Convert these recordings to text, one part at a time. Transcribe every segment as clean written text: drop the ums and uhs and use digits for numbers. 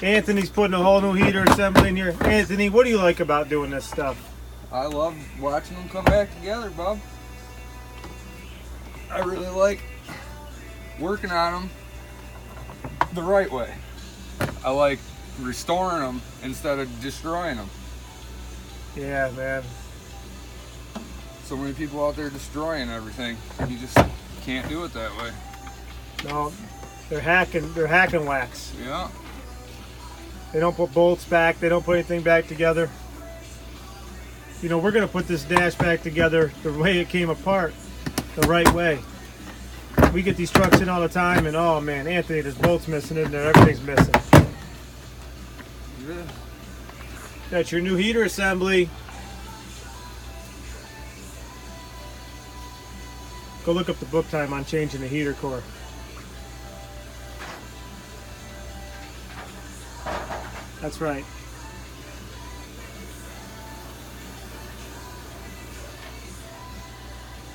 Anthony's putting a whole new heater assembly in here. Anthony, what do you like about doing this stuff? I love watching them come back together, Bob. I really like working on them the right way. I like restoring them instead of destroying them. Yeah, man. So many people out there destroying everything. You just can't do it that way. No, they're hacking wax. Yeah. They don't put bolts back, they don't put anything back together. You know, we're gonna put this dash back together the way it came apart, the right way. We get these trucks in all the time and oh man, Anthony, there's bolts missing in there, everything's missing. Yeah. That's your new heater assembly. Go look up the book time on changing the heater core. That's right.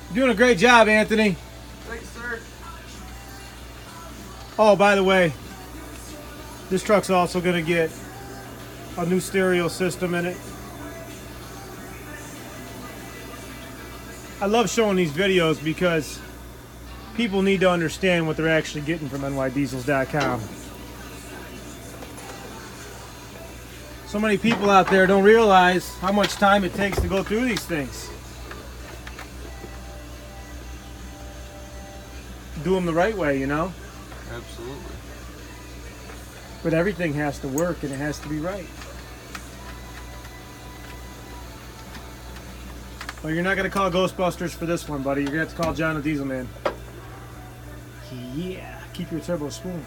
You're doing a great job, Anthony. Thanks, sir. Oh, by the way, this truck's also going to get a new stereo system in it. I love showing these videos because people need to understand what they're actually getting from Nydiesels.com. So many people out there don't realize how much time it takes to go through these things. Do them the right way, you know? Absolutely. But everything has to work and it has to be right. Well, you're not going to call Ghostbusters for this one, buddy. You're going to have to call John the Diesel Man. Yeah, keep your turbo spoon.